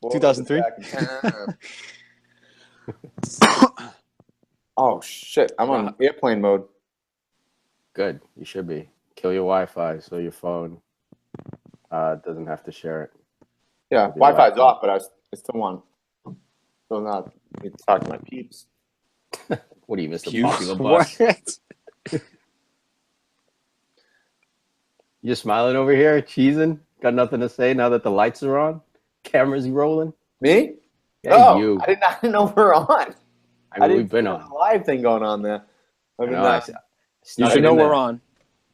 2003. Oh shit! I'm on airplane mode. Good. You should be. Kill your Wi-Fi so your phone doesn't have to share it. Yeah, Wi-Fi's off, but I still want. Still not. I need to talk to my peeps. What do you miss the popular bus? You smiling over here, cheesing? Got nothing to say now that the lights are on? Cameras rolling? Me? Yeah, you. I did not know we're on. I mean, we've been on. A live thing going on there. You should know we're on.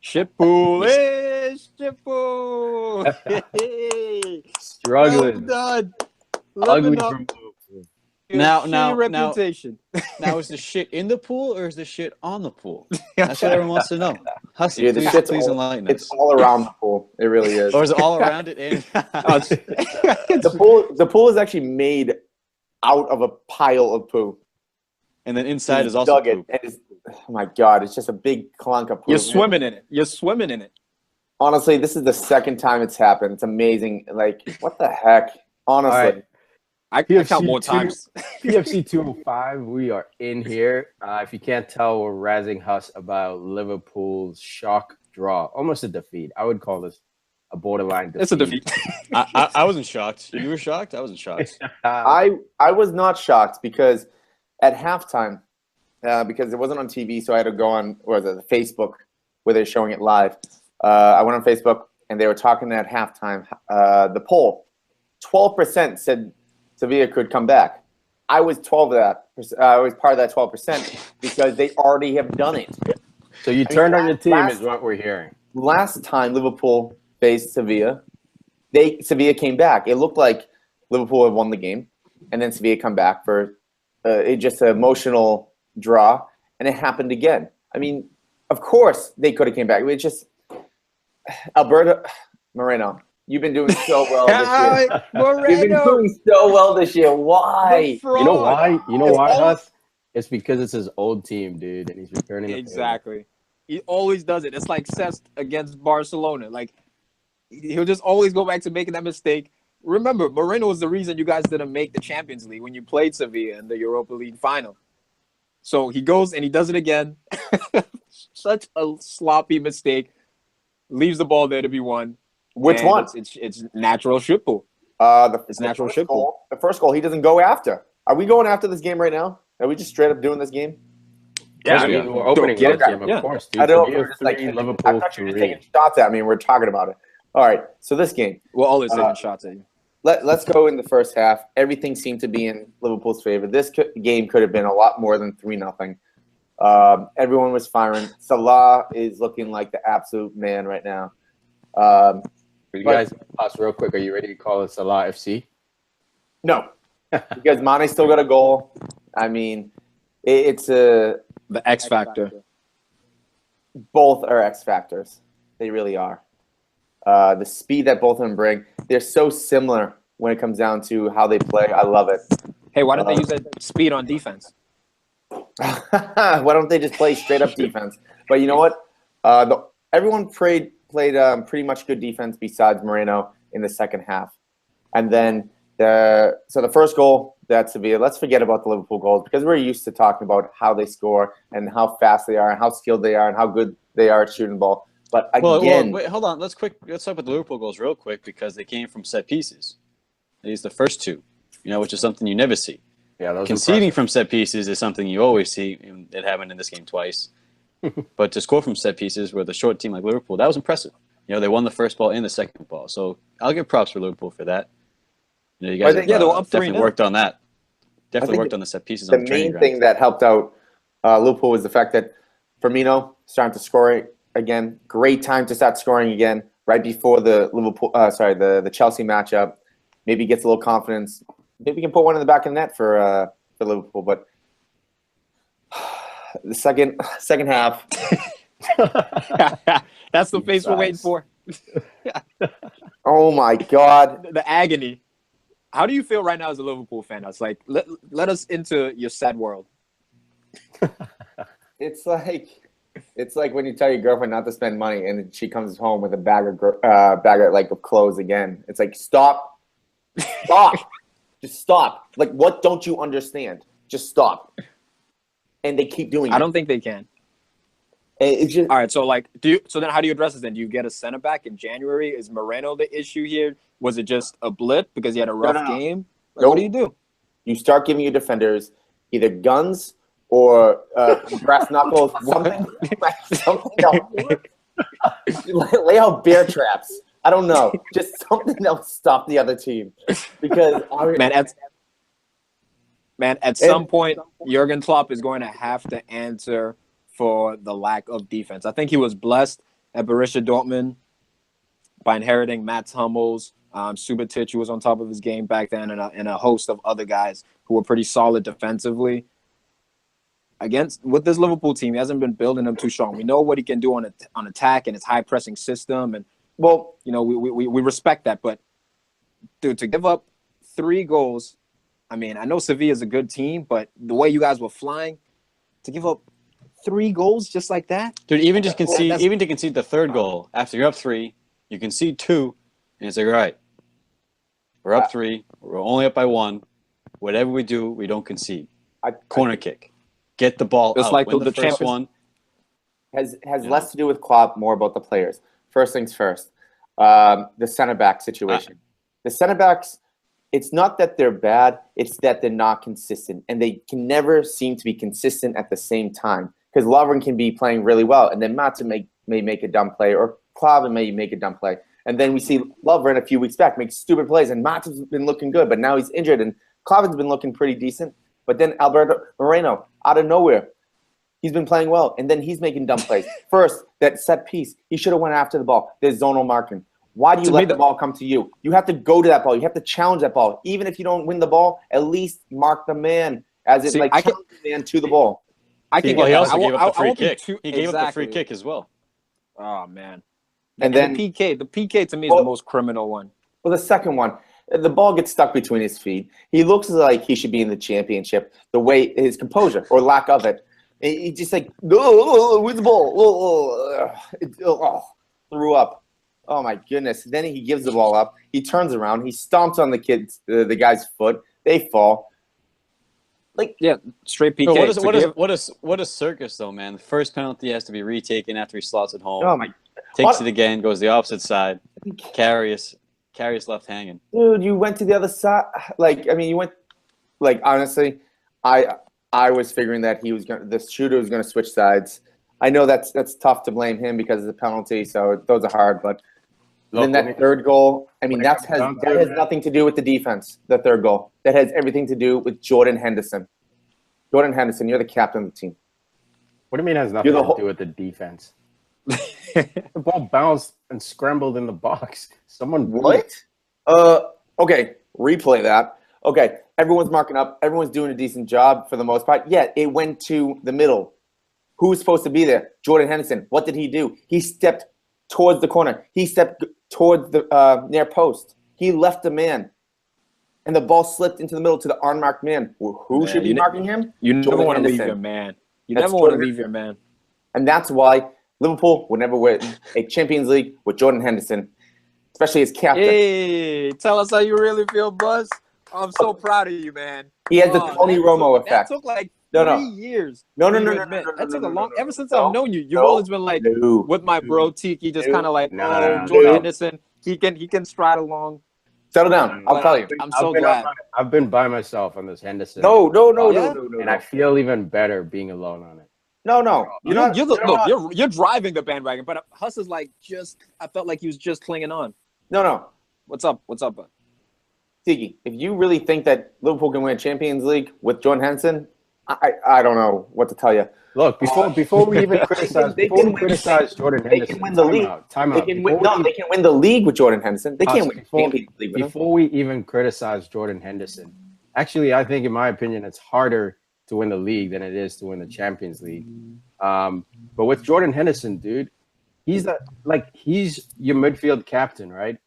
Shitpool is Shitpool. Struggling. Well done. Ugly from Now, reputation. Now, is the shit in the pool or is the shit on the pool? That's what everyone wants to know. Hussey, please enlighten us. It's all around the pool. It really is. Or is it all around it? The pool is actually made out of a pile of poo. And then inside is also poop. Oh my God, it's just a big clunk of poop. You're swimming in it. Honestly, this is the second time it's happened. It's amazing. Like, what the heck? Honestly. Right. I count more times. PFC 205, we are in here. If you can't tell, we're razzing Huss about Liverpool's shock draw. Almost a defeat. I would call this a borderline defeat. It's a defeat. I wasn't shocked. You were shocked? I wasn't shocked. I was not shocked because at halftime, because it wasn't on TV, so I had to go on Facebook where they're showing it live. I went on Facebook, and they were talking at halftime. The poll, 12% said Sevilla could come back. I was 12 of that. I was part of that 12% because they already have done it. So you turned on your team is what we're hearing. Last time Liverpool faced Sevilla, Sevilla came back. It looked like Liverpool had won the game, and then Sevilla come back for just an emotional draw, and it happened again. I mean, of course they could have came back. It's just Alberto Moreno. You've been doing so well this year. You've been doing so well this year. Why? You know why? You know why, Huss? It's because it's his old team, dude, and he's returning. Exactly. He always does it. It's like Cesc against Barcelona. Like, he'll just always go back to making that mistake. Remember, Moreno was the reason you guys didn't make the Champions League when you played Sevilla in the Europa League final. So he goes and he does it again. Such a sloppy mistake. Leaves the ball there to be won. Which one? It's natural shitpool. It's natural shitpool. The first goal, he doesn't go after. Are we going after this game right now? Are we just straight up doing this game? Yeah, I mean, we're opening this game, of course, dude. I don't know. I thought you were just taking shots at me and we're talking about it. All right, so this game. We're always taking shots at you. Let's go in the first half. Everything seemed to be in Liverpool's favor. This game could have been a lot more than 3-0. Everyone was firing. Salah is looking like the absolute man right now. You guys, pause real quick. Are you ready to call it Salah FC? No, because Mane still got a goal. I mean, it's the X factor. Both are X factors. They really are. The speed that both of them bring, they're so similar when it comes down to how they play. I love it. Hey, why don't they use that speed on defense? Why don't they just play straight up defense? But you know what? Everyone played pretty much good defense besides Moreno in the second half. And then the first goal, that's Sevilla. Let's forget about the Liverpool goals because we're used to talking about how they score and how fast they are and how skilled they are and how good they are at shooting the ball. But again, wait, hold on. Let's talk about the Liverpool goals real quick because they came from set pieces. At least the first two, which is something you never see. Yeah, conceding from set pieces is something you always see. It happened in this game twice. But to score from set pieces with a short team like Liverpool, that was impressive. They won the first ball and the second ball. So I'll give props for Liverpool for that. You guys they were up definitely worked on that. Definitely worked on the set pieces. The main thing that helped out Liverpool was the fact that Firmino starting to score again. Great time to start scoring again right before the the Chelsea matchup. Maybe gets a little confidence. Maybe we can put one in the back of the net for Liverpool. But the second half. That's the face we're waiting for. Oh my God. The agony. How do you feel right now as a Liverpool fan? It's like let us into your sad world. It's like when you tell your girlfriend not to spend money and then she comes home with a bag of clothes again. It's like stop. Just stop. Like, what don't you understand? Just stop. And they keep doing it. I don't think they can. It's just, All right, so then how do you address this then? Do you get a center back in January? Is Moreno the issue here? Was it just a blip because he had a rough game? Like, what do you do? you start giving your defenders either guns or brass knuckles, something else. Lay out bear traps. I don't know. Just something that will stop the other team. Because at some point, Jurgen Klopp is going to have to answer for the lack of defense. I think he was blessed at Borussia Dortmund by inheriting Mats Hummels, Subotic, who was on top of his game back then, and a host of other guys who were pretty solid defensively. With this Liverpool team, he hasn't been building them too strong. We know what he can do on attack and his high pressing system, and we respect that. But dude, to give up 3 goals, I mean, I know Sevilla is a good team, but the way you guys were flying, to give up 3 goals just like that, dude. Even to concede the 3rd goal after you're up 3, you concede 2, and it's like, all right, we're up 3, we're only up by 1. Whatever we do, we don't concede. Corner kick. Get the ball it's out. like Win the first one. Has less to do with Klopp, more about the players. First things first, the center back situation. The center backs, it's not that they're bad, it's that they're not consistent, and they can never seem to be consistent at the same time. Because Lovren can be playing really well, and then Matson may make a dumb play, or Klavan may make a dumb play. And then we see Lovren a few weeks back make stupid plays, and Matson's been looking good, but now he's injured, and Klavan's been looking pretty decent. But then Alberto Moreno, out of nowhere, he's been playing well, and then he's making dumb plays. First, that set piece, he should have went after the ball. There's zonal marking. Why do you let the ball come to you? You have to go to that ball. You have to challenge that ball. Even if you don't win the ball, at least mark the man challenge the man to the ball. He also gave up the free kick. He gave up the free kick as well. Oh, man. And then the PK to me is the most criminal one. Well, the second one, the ball gets stuck between his feet. He looks like he should be in the championship. The way his composure or lack of it, he just like, where's the ball? Threw up. Oh my goodness! Then he gives the ball up. He turns around. He stomps on the guy's foot. They fall. Straight PK. What a circus though, man. The first penalty has to be retaken after he slots it home. Oh my! Takes it again, goes the opposite side. Karius left hanging. Dude, you went to the other side. You went. Honestly, I was figuring that the shooter was gonna switch sides. I know that's tough to blame him because of the penalty. So those are hard, but. Then that 3rd goal, that has nothing to do with the defense, the 3rd goal. That has everything to do with Jordan Henderson. Jordan Henderson, you're the captain of the team. What do you mean it has nothing to do with the defense? The ball bounced and scrambled in the box. What? Okay, replay that. Okay, everyone's marking up. Everyone's doing a decent job for the most part. Yet it went to the middle. Who was supposed to be there? Jordan Henderson. What did he do? He stepped towards the corner. He stepped towards the near post. He left the man. And the ball slipped into the middle to the unmarked man. Who should be marking him? You never want to leave your man. You never want to leave your man. And that's why Liverpool will never win a Champions League with Jordan Henderson, especially as captain. Hey, tell us how you really feel, Buzz. I'm so proud of you, man. He has the Tony Romo effect. That took like 3 years. No. That took a long. Ever since I've known you, you've always been like with my bro Tiki, just kind of like, Jordan Henderson. He can stride along. Settle down. I'll tell you. I'm so glad. I've been by myself on this Henderson. No. And I feel even better being alone on it. No. You're driving the bandwagon, but Huss is like I felt like he was just clinging on. No. What's up, bud? Tiki, if you really think that Liverpool can win a Champions League with Jordan Henderson, I don't know what to tell you. Look, before we even criticize Jordan Henderson, they can win the league. Time out. They can win the league with Jordan Henderson. They can't win the Champions League with him. Before we even criticize Jordan Henderson, actually, I think, in my opinion, it's harder to win the league than it is to win the Champions League. But with Jordan Henderson, dude, he's your midfield captain, right?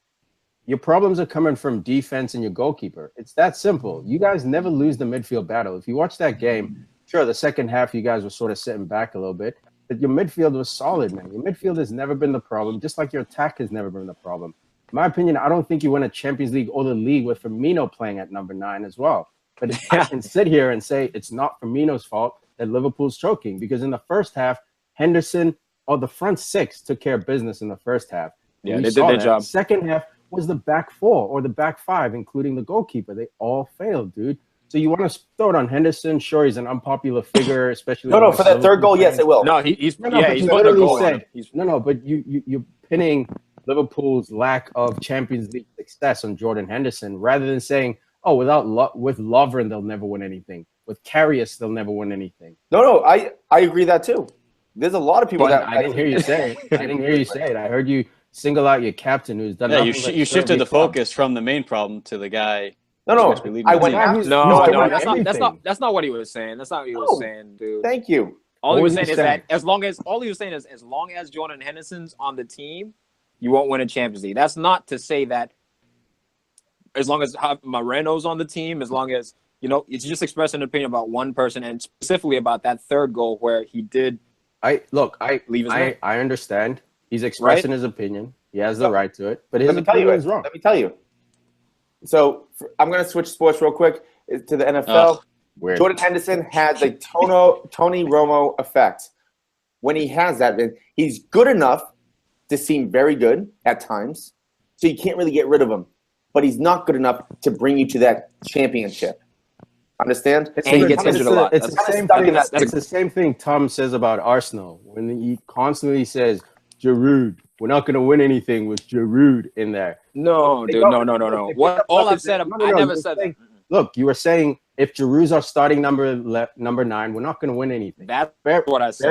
Your problems are coming from defense and your goalkeeper. It's that simple. You guys never lose the midfield battle. If you watch that game, sure, the second half you guys were sort of sitting back a little bit, but your midfield was solid, man. Your midfield has never been the problem, just like your attack has never been the problem. my opinion, I don't think you win a Champions League or the league with Firmino playing at number 9 as well. But I can sit here and say it's not Firmino's fault that Liverpool's choking, because in the first half, Henderson or the front 6 took care of business in the first half. Yeah, they did their job. Second half was the back 4 or the back 5, including the goalkeeper. They all failed, dude. So you want to throw it on Henderson? Sure, he's an unpopular figure, especially No, for that third goal, yes, it will. No, he's but putting you a literally goal on said him. but you're pinning Liverpool's lack of Champions League success on Jordan Henderson rather than saying, oh, with Lovren they'll never win anything. With Karius they'll never win anything. No, I agree that too. There's a lot of people that I didn't hear you say it. I didn't hear you say it. I heard you single out your captain who's done. Yeah, nothing but you shifted serve the his club. focus from the main problem to the guy. No, supposed to be leading I the went team. after. No, everything. that's not what he was saying. That's not what he was saying, dude. Thank you. All he What was was saying he is saying? that as long as Jordan Henderson's on the team, you won't win a Champions League. That's not to say that as long as Moreno's on the team, as long as it's just expressing an opinion about one person and specifically about that third goal where he did. I Leave his name. I understand. He's expressing his opinion. He has the right to it, but his Let me tell you, opinion is wrong. Let me tell you. So I'm going to switch sports real quick to the NFL. Weird. Jordan Henderson has a Tony Romo effect. When he has that, then he's good enough to seem very good at times, so you can't really get rid of him. But he's not good enough to bring you to that championship. Understand? And he gets injured a lot. It's the same stuck in thing. that- It's the same thing Tom says about Arsenal when he constantly says, "Giroud, we're not going to win anything with Giroud in there." No, dude, no. What all I've said, I never said that. Look, you were saying if Giroud's our starting number 9, we're not going to win anything. That's Fair, what I said.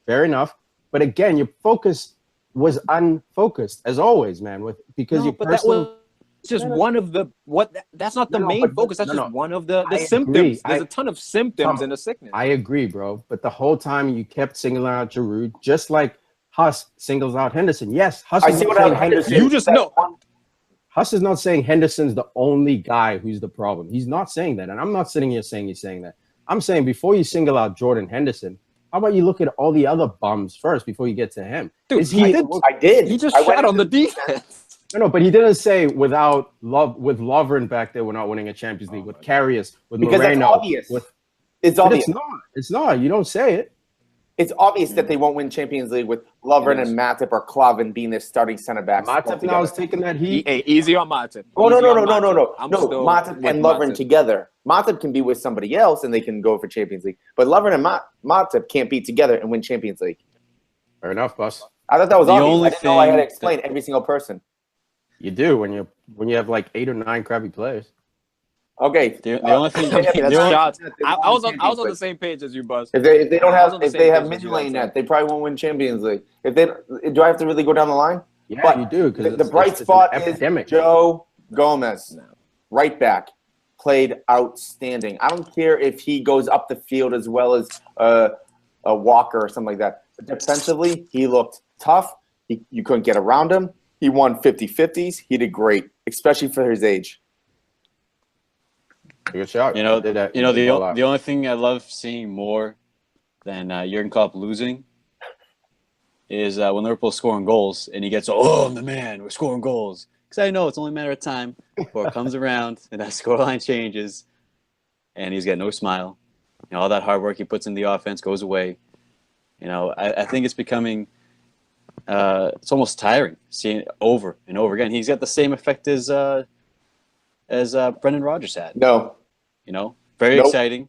Fair enough. But again, your focus was unfocused as always, man. Because your but that personal. was just one of the that's not the main focus. That's just one of the symptoms. agree. There's a ton of symptoms in the sickness. I agree, bro. But the whole time you kept singling out Giroud, just like Huss singles out Henderson. Yes, Huss is not saying Henderson. You just know. Huss is not saying Henderson's the only guy who's the problem. He's not saying that. And I'm not sitting here saying he's saying that. I'm saying before you single out Jordan Henderson, how about you look at all the other bums first before you get to him? Dude, I did. He just shat on the defense. No, but he didn't say with Lovren back there, we're not winning a Champions League. With Karius, with Because Moreno. that's obvious. It's But obvious. It's not. You don't say it. It's obvious that they won't win Champions League with Lovren and Matip or Klavan being their starting center backs. Matip now is taking that heat. Hey, easy on Matip. Oh, no. I'm No, still Matip with and Lovren Matip. together. Matip can be with somebody else and they can go for Champions League. But Lovren and Matip can't be together and win Champions League. Fair enough, boss. I thought that was The obvious. only I didn't know I had to thing explain every single person. You do when you have like 8 or 9 crappy players. Okay. The only thing, That's the only- shots. I was on the same page as you, Buzz. If they don't I was on have the if same they have page as you, Midlane that's net, it. they probably won't win Champions League. Do I have to really go down the line? Yeah, But you do. Because the bright spot is epidemic. Joe Gomez, right back, played outstanding. I don't care if he goes up the field as well as a Walker or something like that. But defensively, he looked tough. You couldn't get around him. He won 50-50s. He did great, especially for his age. Good shot. The only thing I love seeing more than Jurgen Klopp losing is when Liverpool's scoring goals and he gets, oh, I'm the man, we're scoring goals. Because I know it's only a matter of time before it comes around and that scoreline changes and he's got no smile. All that hard work he puts in the offense goes away. I think it's becoming it's almost tiring seeing it over and over again. He's got the same effect as Brendan Rodgers had. No. Very Nope. exciting,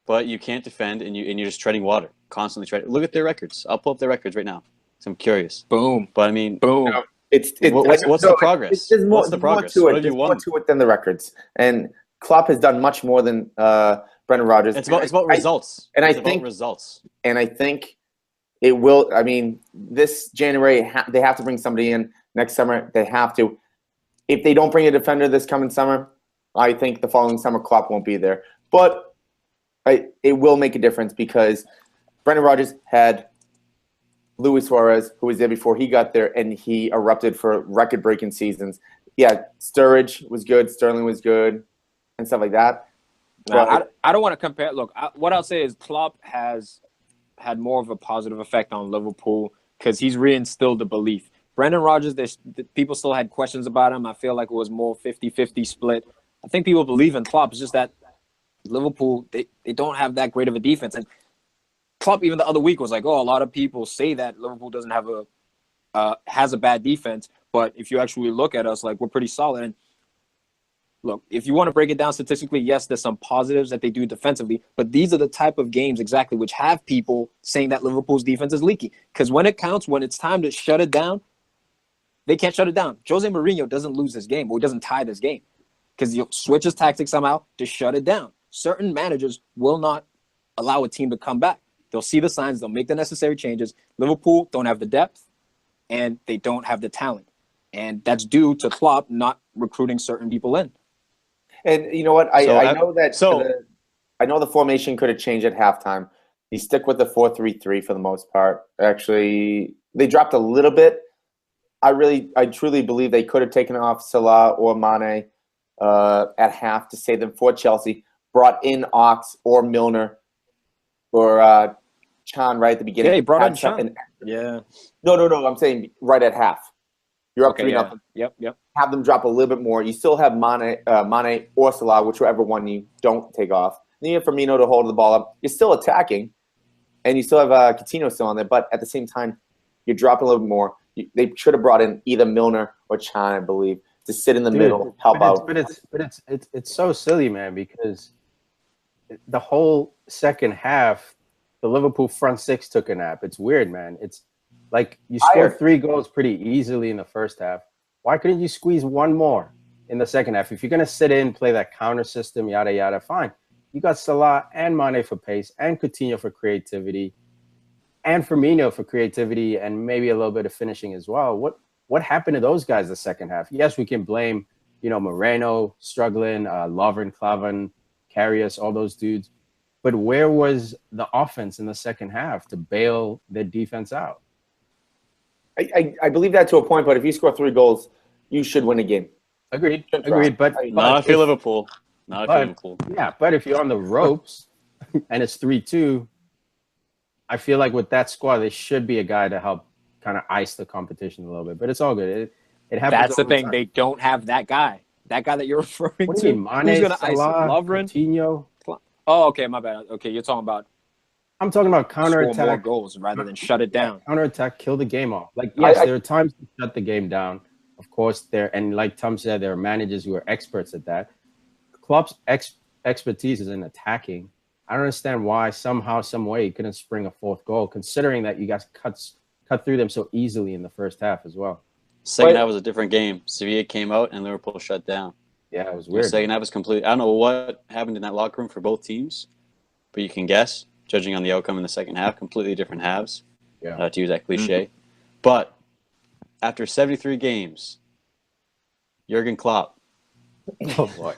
but you can't defend and you're just treading water, constantly treading. Look at their records. I'll pull up their records right now. So I'm curious. Boom. But I mean, Boom. No. what's the progress? There's more, What's the there's more progress? to What it. have you There's more won? to it than the records. And Klopp has done much more than Brendan Rodgers. It's about results. and I It's about think- results. And I think it will. I mean, this January they have to bring somebody in. Next summer they have to. If they don't bring a defender this coming summer, I think the following summer Klopp won't be there. But it will make a difference because Brendan Rodgers had Luis Suarez, who was there before he got there, and he erupted for record-breaking seasons. Yeah, Sturridge was good, Sterling was good, and stuff like that. Now, I don't want to compare. Look, what I'll say is Klopp has had more of a positive effect on Liverpool because he's reinstilled the belief. Brendan Rodgers, people still had questions about him. I feel like it was more 50-50 split. I think people believe in Klopp. It's just that Liverpool, they don't have that great of a defense. And Klopp, even the other week, was like, oh, a lot of people say that Liverpool doesn't have has a bad defense. But if you actually look at us, like, we're pretty solid. And look, if you want to break it down statistically, yes, there's some positives that they do defensively. But these are the type of games exactly which have people saying that Liverpool's defense is leaky. Because when it counts, when it's time to shut it down, they can't shut it down. Jose Mourinho doesn't lose this game, or he doesn't tie this game, because he'll switch his tactics somehow to shut it down. Certain managers will not allow a team to come back. They'll see the signs. They'll make the necessary changes. Liverpool don't have the depth, and they don't have the talent. And that's due to Klopp not recruiting certain people in. And you know what? I know that I know the formation could have changed at halftime. You stick with the 4-3-3 for the most part. Actually, they dropped a little bit. I truly believe they could have taken off Salah or Mane at half to save them for Chelsea. Brought in Ox or Milner or Chan right at the beginning. Yeah, he brought in Chan. Yeah. No. I'm saying right at half. You're up 3-0. Yep. Have them drop a little bit more. You still have Mane or Salah, whichever one you don't take off. Then you have Firmino to hold the ball up. You're still attacking, and you still have Coutinho still on there. But at the same time, you're dropping a little bit more. They should have brought in either Milner or Chan, I believe, to sit in the middle, help out. But it's so silly, man, because the whole second half, the Liverpool front six took a nap. It's weird, man. It's like you scored 3 goals pretty easily in the first half. Why couldn't you squeeze one more in the second half? If you're going to sit in, play that counter system, yada, yada, fine. You got Salah and Mane for pace and Coutinho for creativity and Firmino for creativity and maybe a little bit of finishing as well. What happened to those guys the second half? Yes, we can blame, Moreno struggling, Lovren, Klavan, Karius, all those dudes. But where was the offense in the second half to bail their defense out? I believe that to a point, but if you score 3 goals, you should win a game. Agreed. But not if you're Liverpool. Not if you're Liverpool. Yeah, but if you're on the ropes and it's 3-2, I feel like with that squad, there should be a guy to help kind of ice the competition a little bit. But it's all good. It happens. That's the thing. Time. They don't have that guy. That guy that you're referring what to. Do you mean? Mane, who's going to ice Lovren, Coutinho. Oh, okay, my bad. Okay, you're talking about. I'm talking about counterattack. Score more goals rather than shut it down. Counterattack, kill the game off. Like, yes, there are times to shut the game down. Of course, and like Tom said, there are managers who are experts at that. Klopp's expertise is in attacking. I don't understand why somehow, some way, he couldn't spring a 4th goal, considering that you guys cut through them so easily in the first half as well. Second half was a different game. Sevilla came out and Liverpool shut down. Yeah, it was weird. The second half was complete. I don't know what happened in that locker room for both teams, but you can guess, judging on the outcome in the second half, completely different halves, to use that cliche. Mm-hmm. But after 73 games, Jurgen Klopp. Oh, boy.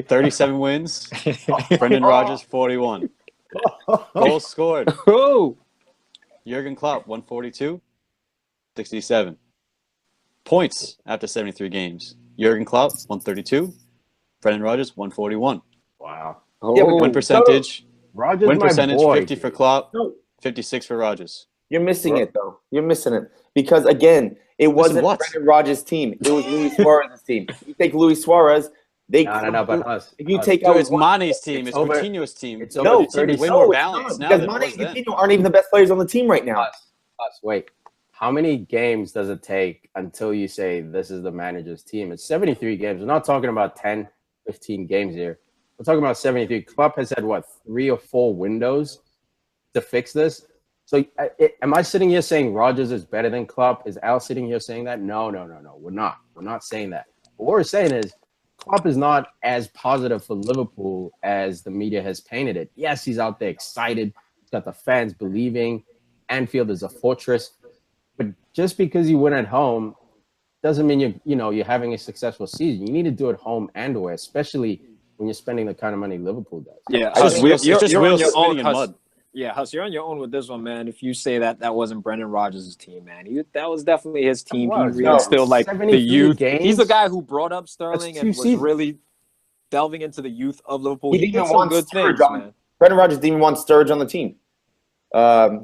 37 wins. Brendan Rodgers, 41. Goals scored. Jurgen Klopp, 142. 67. Points after 73 games. Jurgen Klopp, 132. Brendan Rodgers, 141. Wow. Win percentage. Rodgers, win percentage, boy, 50 for Klopp, 56 for Rodgers. You're missing it, though. You're missing it. Because, again, it wasn't Brendan Rodgers' team. It was Luis Suarez's team. You take Luis Suarez, No, but us. If you take out it's Mane's team. It's Coutinho's team. It's over 30. Way more balanced now because than Mane and Coutinho aren't even the best players on the team right now. Wait. How many games does it take until you say this is the manager's team? It's 73 games. We're not talking about 10, 15 games here. We're talking about 73. Klopp has had, 3 or 4 windows to fix this? So am I sitting here saying Rodgers is better than Klopp? Is Al sitting here saying that? No. We're not. We're not saying that. What we're saying is Klopp is not as positive for Liverpool as the media has painted it. Yes, he's out there excited. He's got the fans believing. Anfield is a fortress. But just because you win at home doesn't mean you're having a successful season. You need to do it home and away, especially when you're spending the kind of money Liverpool does. Yeah, you're on your own, mud. Yeah, Huss, you're on your own with this one, man. If you say that wasn't Brendan Rodgers' team, man, that was definitely his team. He still like the youth. Games? He's the guy who brought up Sterling and was really delving into the youth of Liverpool. He didn't even want Sturridge, man. Brendan Rodgers didn't even want Sturridge on the team.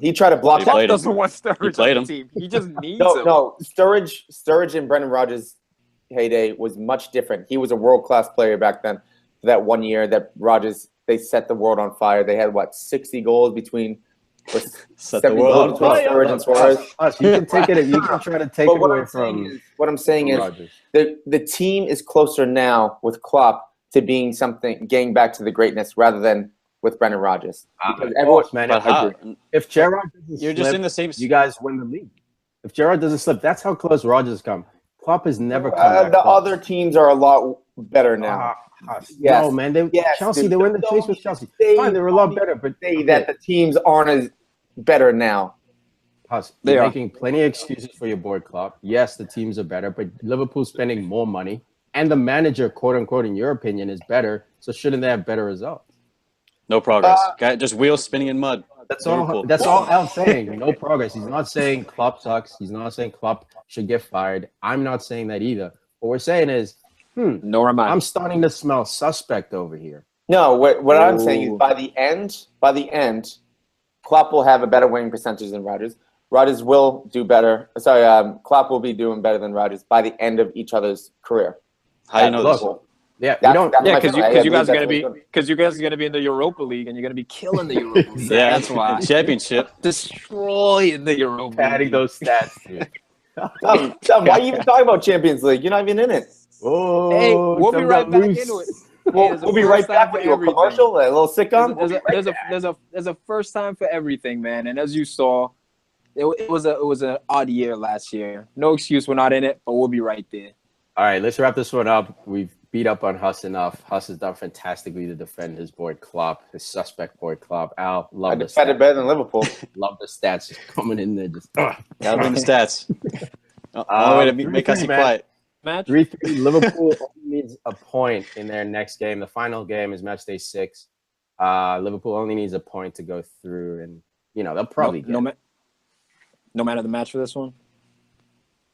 He tried to block He that. played him. doesn't want Sturridge played on him. the team. He just needs No, him. no. Sturridge and Brendan Rodgers' heyday was much different. He was a world-class player back then. For that 1 year that Rodgers, they set the world on fire. They had, 60 goals between Set the 70 world goals on between fire. Sturridge and Suarez. You can take it. You can try to take But it what away I'm saying from. is, what I'm saying is, Rodgers. the team is closer now with Klopp to being something, getting back to the greatness rather than with Brendan Rodgers. Because everyone, Man, But how? if Gerrard doesn't You're just slip, in the same. you guys win the league. If Gerrard doesn't slip, that's how close Rodgers come. Klopp has never come back the close. other teams are a lot better now. Yes. No, man. Yes, Chelsea, dude. they were in the Don't chase with Chelsea. say- Fine, they were a lot better, but Say that the teams aren't as better now. They You're are. making plenty of excuses for your boy Klopp. Yes, the teams are better, but Liverpool's spending more money, and the manager, quote unquote, in your opinion, is better. So shouldn't they have better results? No progress. Just wheels spinning in mud. That's Liverpool. all. That's all Al's saying. No progress. He's not saying Klopp sucks. He's not saying Klopp should get fired. I'm not saying that either. What we're saying is, Nor am I. I'm starting to smell suspect over here. No, what I'm saying is Ooh. by the end, Klopp will have a better winning percentage than Rodgers. Rodgers will do better. Sorry, Klopp will be doing better than Rodgers by the end of each other's career. How do you know this? Look, yeah, we That's- don't. that's Yeah, my because feeling. I you guys are believe gonna that's be what in the Europa League and you're gonna be killing the Europa League. Yeah, That's why. Championship. Destroying the Europa Padding League. those stats, dude. Tom, why are you even talking about Champions League? You're not even in it. Oh, Hey, we'll be Tom right got back loose. into it. We'll be right back with you. A commercial, a little sitcom. There's a first time for everything, man. And as you saw, it was an odd year last year. No excuse we're not in it, but we'll be right there. All right, let's wrap this one up. We've beat up on Huss enough. Huss has done fantastically to defend his boy Klopp, his suspect boy Klopp. Al, I love the defended stats. better than Liverpool. Love the stats just coming in there. Just Gotta bring the stats. Only way to make us 3-3, man. quiet. Match. 3-3. Liverpool only needs a point in their next game. The final game is Matchday 6. Liverpool only needs a point to go through, and they'll probably get it. No matter the match for this one.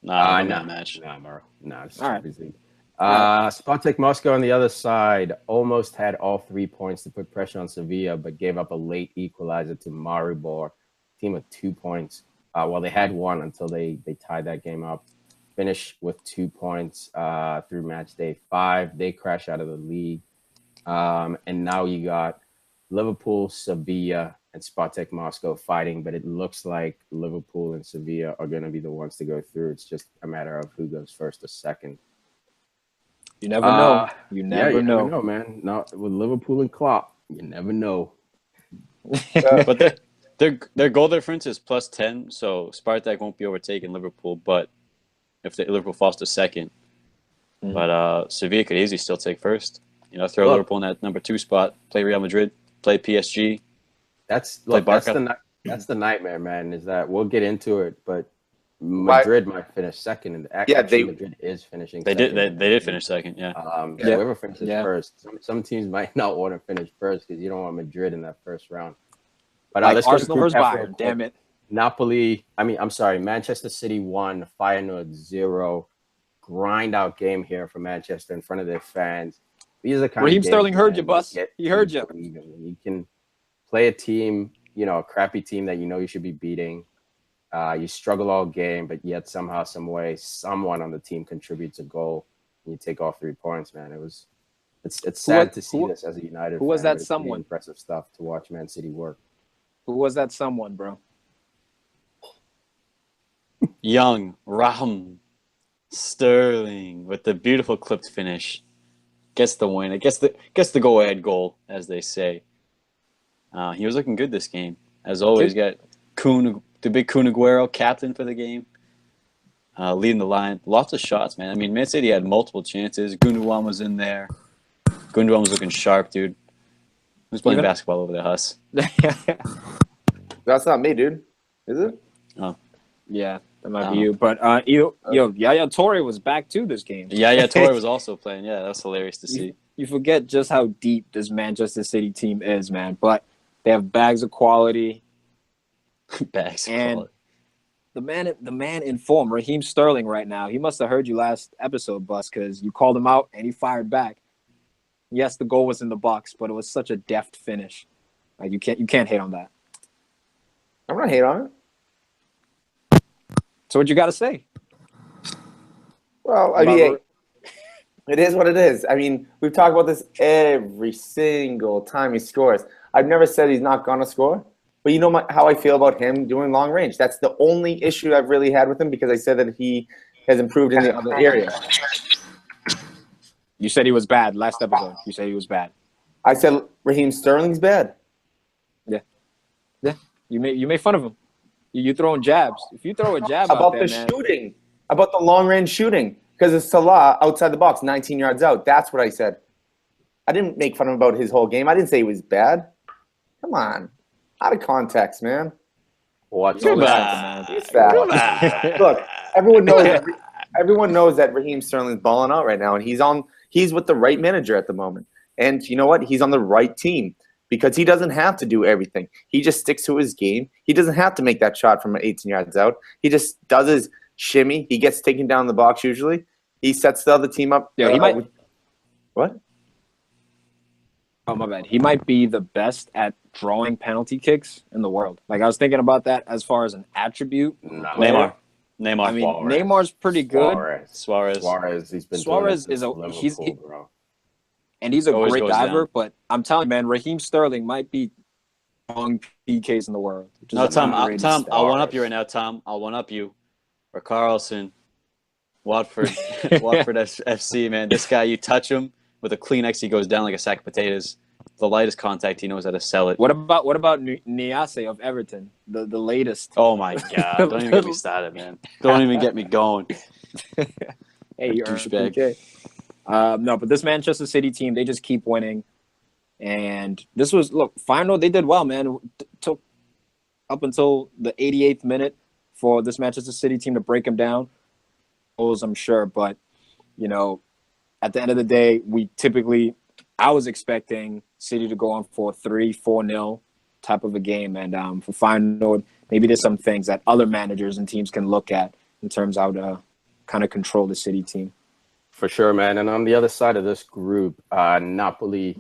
Nah, no match. Nah, Maro. Nah, it's All right. Champions League. Spartak Moscow on the other side almost had all 3 points to put pressure on Sevilla, but gave up a late equalizer to Maribor, team with 2 points. Well, they had one until they tied that game up. Finished with 2 points through match day 5. They crash out of the league. And now you got Liverpool, Sevilla, and Spartak Moscow fighting, but it looks like Liverpool and Sevilla are going to be the ones to go through. It's just a matter of who goes first or second. You never know. You never know. Never know, man. Not with Liverpool and Klopp, you never know. But their goal difference is +10, so Spartak won't be overtaking Liverpool. But if Liverpool falls to second, but Sevilla could easily still take first. Throw Liverpool in that number 2 spot. Play Real Madrid. Play PSG. That's Barca. that's the nightmare, man. Is that we'll get into it, but Madrid might finish second, and actually Madrid is finishing. They second. did finish second. Yeah. Whoever finishes first, some teams might not want to finish first because you don't want Madrid in that first round. But let's go to Arsenal versus group F real Bayern. quick. Damn it. Manchester City 1, Feyenoord 0. Grind out game here for Manchester in front of their fans. These are the kind Raheem of games, Sterling heard you, man, Bus. that He heard you. when you can play a team, a crappy team that you should be beating. You struggle all game, but yet somehow, some way, someone on the team contributes a goal. And you take all 3 points, man. It's sad to see this as a United fan. Who was that but it's someone? Impressive stuff to watch Man City work. Who was that someone, bro? Young Raheem Sterling with the beautiful clipped finish gets the win. It gets the go-ahead goal, as they say. He was looking good this game, as always. Got the big Kun Aguero, captain for the game, leading the line. Lots of shots, man. I mean, Man City had multiple chances. Gundogan was in there. Gundogan was looking sharp, dude. Who's playing basketball over there, Huss? That's not me, dude. Is it? Oh, yeah, that might be you. But Yaya Toure was back to this game. yeah. Torre was also playing. Yeah, that was hilarious to see. You forget just how deep this Manchester City team is, man. But they have bags of quality. Bags of And quality. the man in form, Raheem Sterling, right now. He must have heard you last episode, Bus, because you called him out and he fired back. Yes, the goal was in the box, but it was such a deft finish. Like you can't hate on that. I'm not hate on it. So what you got to say? Well, I mean, hey, it is what it is. I mean, we've talked about this every single time he scores. I've never said he's not going to score. But you know how I feel about him doing long range. That's the only issue I've really had with him because I said that he has improved in the other area. You said he was bad last episode. You said he was bad. I said Raheem Sterling's bad. Yeah. You made fun of him. You throwing jabs. If you throw a jab About out there, the man, shooting, about the long range shooting, because it's Salah outside the box, 19 yards out. That's what I said. I didn't make fun of him about his whole game. I didn't say he was bad. Come on. Out of context, man. What's Come that? on. He's fat. Look, everyone knows that Raheem Sterling's balling out right now, and he's with the right manager at the moment. And you know what? He's on the right team because he doesn't have to do everything. He just sticks to his game. He doesn't have to make that shot from 18 yards out. He just does his shimmy. He gets taken down the box usually. He sets the other team up. Yeah, he might. What? Oh, my bad. He might be the best at drawing penalty kicks in the world. Like, I was thinking about that as far as an attribute. No. Neymar. I mean, Suarez. Neymar's pretty good. Suarez. He's been Suarez doing is it a since Liverpool, bro. And he's a Always great goes diver, down. but I'm telling you, man, Raheem Sterling might be long PKs in the world. Which is No, an Tom, underrated Tom, stat. I'll one up you right now, Tom. I'll one up you. Or Carlson, Watford, Watford FC, man. This guy, you touch him with a Kleenex, he goes down like a sack of potatoes. The lightest contact, he knows how to sell it. What about Niasse of Everton, the latest? Oh my God! Don't even get me started, man. Don't even get me going. Hey, you're douchebag. PK. No, but this Manchester City team, they just keep winning. And this was, look, final, they did well, man. It took up until the 88th minute for this Manchester City team to break them down. I'm sure, but, you know, at the end of the day, I was expecting City to go on for 3-4-0 type of a game. And for final, maybe there's some things that other managers and teams can look at in terms of how to kind of control the City team. For sure, man. And on the other side of this group, Napoli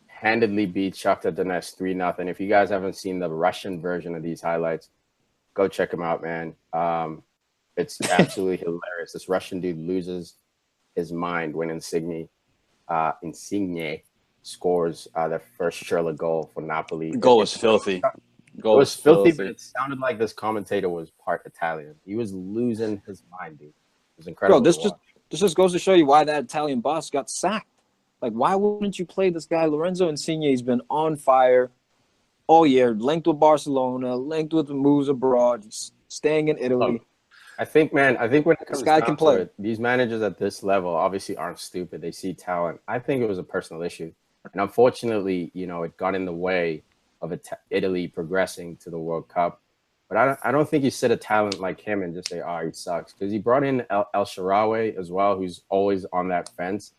handedly beat Shakhtar Donetsk 3-0. If you guys haven't seen the Russian version of these highlights, go check them out, man. It's absolutely hilarious. This Russian dude loses his mind when Insigne scores their first Schürrle goal for Napoli. The goal was filthy. It was filthy, but it sounded like this commentator was part Italian. He was losing his mind, dude. It was incredible. Bro, this just goes to show you why that Italian boss got sacked. Like, why wouldn't you play this guy? Lorenzo Insigne has been on fire all year, linked with Barcelona, linked with the moves abroad, staying in Italy. Look, I think when it comes guy down can play. to it, these managers at this level obviously aren't stupid. They see talent. I think it was a personal issue. And unfortunately, you know, it got in the way of Italy progressing to the World Cup. But I don't think you sit a talent like him and just say, oh, he sucks. Because he brought in El Shaarawy as well, who's always on that fence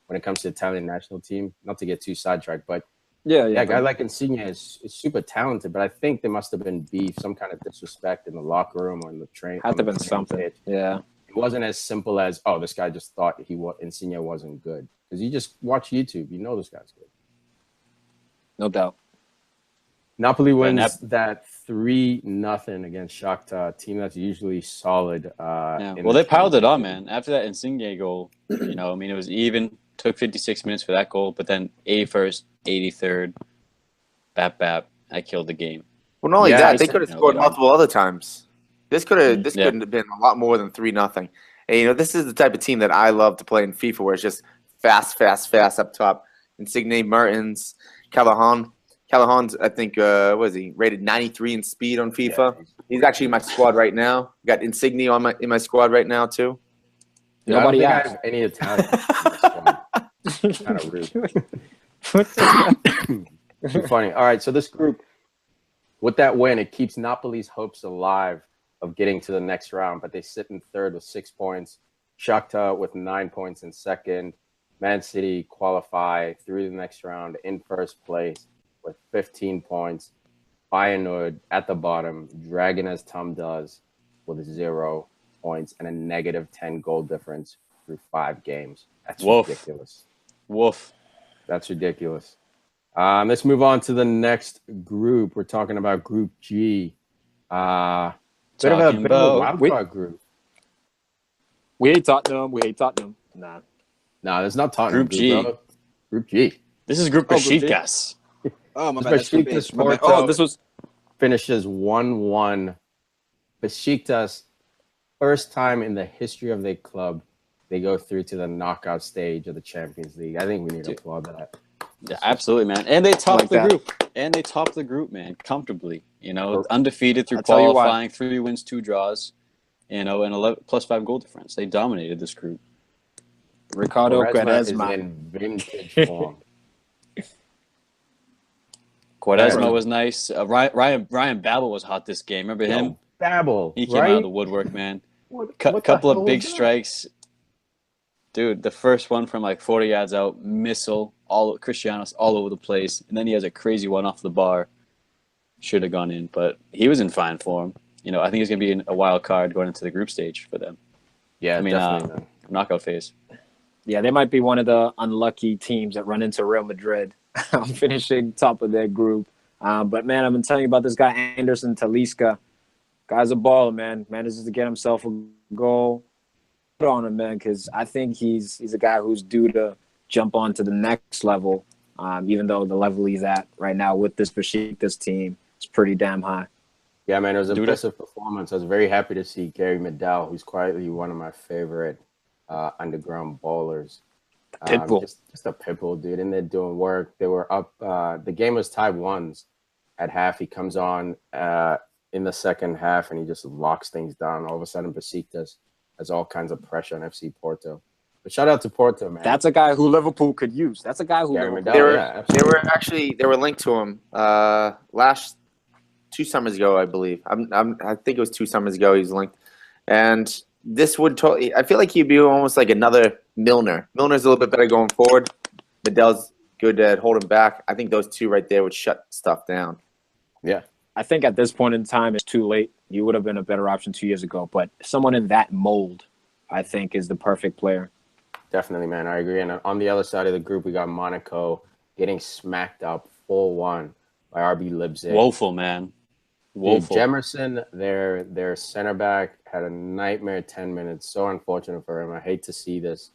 when it comes to the Italian national team. Not to get too sidetracked, but yeah, a guy like Insigne is super talented. But I think there must have been beef, some kind of disrespect in the locker room or in the train. Had to have been something. Pitch. Yeah. It wasn't as simple as, oh, this guy just thought Insigne wasn't good. Because you just watch YouTube, you know this guy's good. No doubt. Napoli wins that 3-0 against Shakhtar, a team that's usually solid. Well, they piled it on, man. After that Insigne goal, you know, I mean, it was even. Took 56 minutes for that goal, but then 81st, 83rd, bap, I killed the game. Well, not only that, they could have scored multiple other times. This couldn't have been a lot more than 3-0. And, you know, this is the type of team that I love to play in FIFA, where it's just fast up top. Insigne, Mertens, Callahan. Callahan's, I think, what is he? Rated 93 in speed on FIFA. Yeah, he's actually in my squad right now. Got Insigne in my squad right now too. Yeah, nobody has any Italian. Kind of rude. Too funny. All right, so this group, with that win, it keeps Napoli's hopes alive of getting to the next round, but they sit in third with 6 points. Shakhtar with 9 points in second. Man City qualify through the next round in first place with 15 points. Feyenoord at the bottom, dragging as Tom does with 0 points and a negative 10 goal difference through 5 games. That's ridiculous. Woof. That's ridiculous. Let's move on to the next group. We're talking about Group G. Bit of a wild card group. We hate Tottenham. We hate Tottenham. Nah, there's not Tottenham. Group G. Bro. Group G. This is Group Besiktas. Oh, my bad. That's Group H. My bad. Porto Oh, this was finishes 1-1. Besiktas, first time in the history of their club, they go through to the knockout stage of the Champions League. I think we need to applaud that. Yeah, absolutely, man. And they topped the that. group. And they topped the group, man, comfortably. You know, Perfect. undefeated through I'll tell you qualifying, 3 wins, 2 draws. You know, and 11 plus 5 goal difference. They dominated this group. Ricardo Quaresma is Quaresma. in vintage form. Quaresma was nice. Ryan Babel was hot this game. Remember him? Babel, He came out of the woodwork, man. Couple of big strikes. Dude, the first one from like 40 yards out, missile, Cristiano's all over the place. And then he has a crazy one off the bar. Should have gone in, but he was in fine form. You know, I think he's going to be a wild card going into the group stage for them. Yeah, I mean, definitely. knockout phase. Yeah, they might be one of the unlucky teams that run into Real Madrid finishing top of their group. But, man, I've been telling you about this guy, Anderson Talisca. Guy's a baller, man. Manages to get himself a goal. Put on him, man, because I think he's a guy who's due to jump on to the next level, even though the level he's at right now with this Besiktas team is pretty damn high. Yeah, man, it was an impressive performance. I was very happy to see Gary Medel, who's quietly one of my favorite underground bowlers. Pitbull. Just a pitbull, dude. And they're doing work. They were up. The game was tied 1s at half. He comes on in the second half, and he just locks things down. All of a sudden, Besiktas has all kinds of pressure on FC Porto. But shout out to Porto, man. That's a guy who Liverpool could use. That's a guy who Gary Liverpool Medel, They were linked to him last 2 summers ago, I believe. I think it was 2 summers ago. He's linked, and this would totally. I feel like he'd be almost like another Milner. Milner's a little bit better going forward. Medel's good at holding back. I think those two right there would shut stuff down. Yeah. I think at this point in time, it's too late. You would have been a better option 2 years ago. But someone in that mold, I think, is the perfect player. Definitely, man. I agree. And on the other side of the group, we got Monaco getting smacked up 4-1 by RB Leipzig. Woeful, man. Woeful. Dude, Jemerson, their center back, had a nightmare 10 minutes. So unfortunate for him. I hate to see this